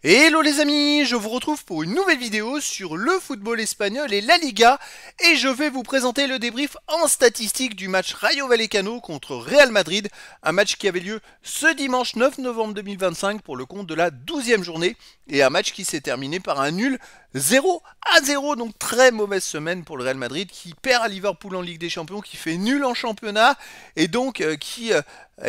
Hello les amis, je vous retrouve pour une nouvelle vidéo sur le football espagnol et la Liga et je vais vous présenter le débrief en statistique du match Rayo Vallecano contre Real Madrid, un match qui avait lieu ce dimanche 9 novembre 2025 pour le compte de la 12e journée et un match qui s'est terminé par un nul 0-0, donc très mauvaise semaine pour le Real Madrid qui perd à Liverpool en Ligue des Champions, qui fait nul en championnat et donc qui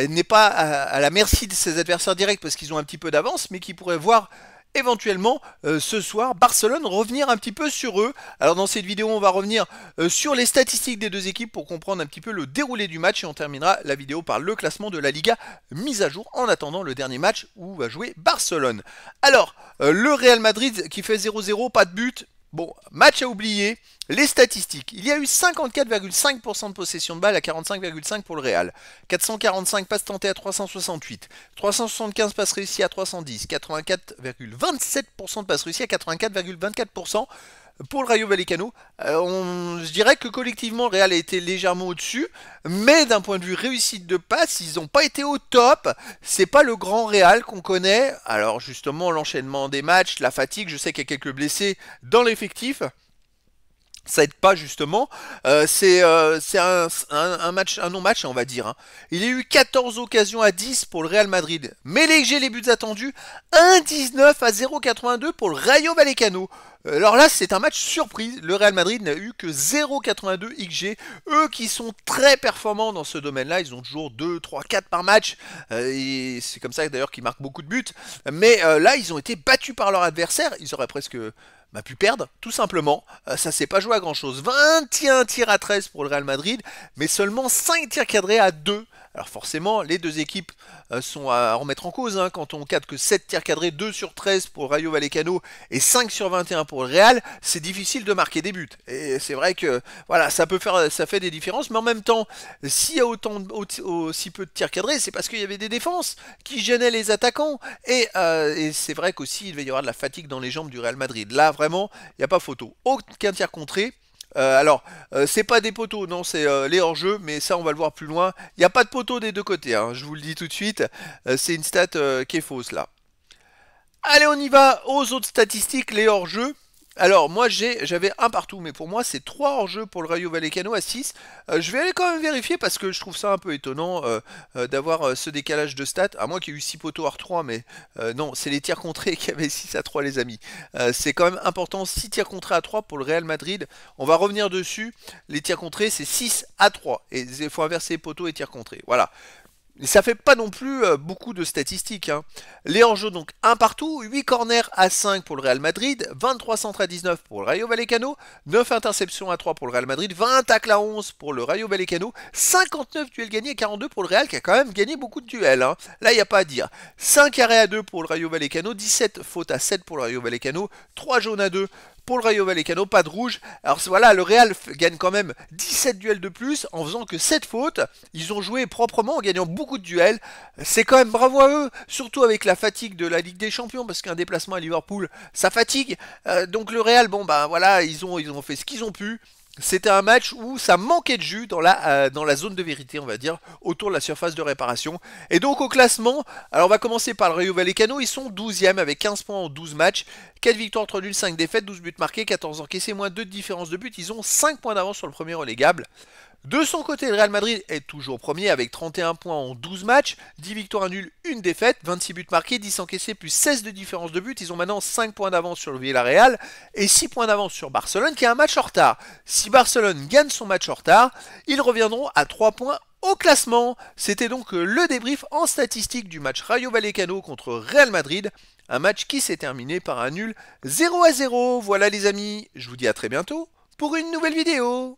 n'est pas à la merci de ses adversaires directs parce qu'ils ont un petit peu d'avance, mais qui pourrait voir éventuellement ce soir Barcelone revenir un petit peu sur eux. Alors dans cette vidéo on va revenir sur les statistiques des deux équipes pour comprendre un petit peu le déroulé du match et on terminera la vidéo par le classement de la Liga mis à jour en attendant le dernier match où va jouer Barcelone. Alors le Real Madrid qui fait 0-0, pas de but. Bon, match à oublier, les statistiques. Il y a eu 54,5% de possession de balle à 45,5% pour le Real. 445 passes tentées à 368. 375 passes réussies à 310. 84,27% de passes réussies à 84,24% pour le Rayo Vallecano. Je dirais que collectivement, le Real a été légèrement au-dessus, mais d'un point de vue réussite de passe, ils n'ont pas été au top. C'est pas le grand Real qu'on connaît. Alors justement, l'enchaînement des matchs, la fatigue, je sais qu'il y a quelques blessés dans l'effectif. Ça aide pas justement. C'est un match, un non-match, on va dire, hein. Il y a eu 14 occasions à 10 pour le Real Madrid. Mais les buts attendus, 1,19 à 0,82 pour le Rayo Vallecano. Alors là, c'est un match surprise. Le Real Madrid n'a eu que 0,82 XG. Eux qui sont très performants dans ce domaine-là, ils ont toujours 2, 3, 4 par match. Et c'est comme ça d'ailleurs qu'ils marquent beaucoup de buts. Mais là, ils ont été battus par leur adversaire. Ils auraient presque pu perdre, tout simplement. Ça s'est pas joué à grand chose. 21 tirs à 13 pour le Real Madrid, mais seulement 5 tirs cadrés à 2. Alors forcément, les deux équipes sont à remettre en cause, hein, quand on cadre que 7 tirs cadrés, 2 sur 13 pour Rayo Vallecano et 5 sur 21 pour le Real, c'est difficile de marquer des buts. Et c'est vrai que voilà, ça fait des différences, mais en même temps, s'il y a aussi peu de tirs cadrés, c'est parce qu'il y avait des défenses qui gênaient les attaquants. Et c'est vrai qu'aussi, il va y avoir de la fatigue dans les jambes du Real Madrid. Là, vraiment, il n'y a pas photo. Aucun tir contré. C'est pas des poteaux, non, c'est les hors-jeux, mais ça on va le voir plus loin. Il n'y a pas de poteaux des deux côtés, hein, je vous le dis tout de suite. C'est une stat qui est fausse là. Allez, on y va aux autres statistiques, les hors-jeux. Alors, moi j'avais un partout, mais pour moi c'est 3 hors-jeu pour le Rayo Vallecano à 6. Je vais aller quand même vérifier parce que je trouve ça un peu étonnant d'avoir ce décalage de stats. À moins qu'il y ait eu 6 poteaux à 3, mais non, c'est les tirs contrés qui avaient 6 à 3 les amis. C'est quand même important, 6 tirs contrés à 3 pour le Real Madrid. On va revenir dessus. Les tirs contrés c'est 6 à 3. Et il faut inverser poteaux et tirs contrés. Voilà. Et ça fait pas non plus beaucoup de statistiques, hein. Les hors-jeu donc un partout, 8 corners à 5 pour le Real Madrid, 23 centres à 19 pour le Rayo Vallecano, 9 interceptions à 3 pour le Real Madrid, 20 tacles à 11 pour le Rayo Vallecano, 59 duels gagnés et 42 pour le Real qui a quand même gagné beaucoup de duels, hein. Là il n'y a pas à dire. 5 arrêts à 2 pour le Rayo Vallecano, 17 fautes à 7 pour le Rayo Vallecano, 3 jaunes à 2 pour le Rayo Vallecano, pas de rouge. Alors voilà, le Real gagne quand même 17 duels de plus en faisant que 7 fautes. Ils ont joué proprement en gagnant beaucoup de duels. C'est quand même bravo à eux, surtout avec la fatigue de la Ligue des Champions, parce qu'un déplacement à Liverpool, ça fatigue. Donc le Real, bon bah voilà, ils ont fait ce qu'ils ont pu. C'était un match où ça manquait de jus dans la zone de vérité, on va dire, autour de la surface de réparation. Et donc au classement, alors on va commencer par le Rayo Vallecano, ils sont 12e avec 15 points en 12 matchs, 4 victoires, 3 nuls, 5 défaites, 12 buts marqués, 14 encaissés, moins 2 de différence de but, ils ont 5 points d'avance sur le premier relégable. De son côté, le Real Madrid est toujours premier avec 31 points en 12 matchs, 10 victoires, un nul, 1 défaite, 26 buts marqués, 10 encaissés, plus 16 de différence de but. Ils ont maintenant 5 points d'avance sur le Villarreal et 6 points d'avance sur Barcelone qui a un match en retard. Si Barcelone gagne son match en retard, ils reviendront à 3 points au classement. C'était donc le débrief en statistique du match Rayo Vallecano contre Real Madrid. Un match qui s'est terminé par un nul 0-0. Voilà les amis, je vous dis à très bientôt pour une nouvelle vidéo.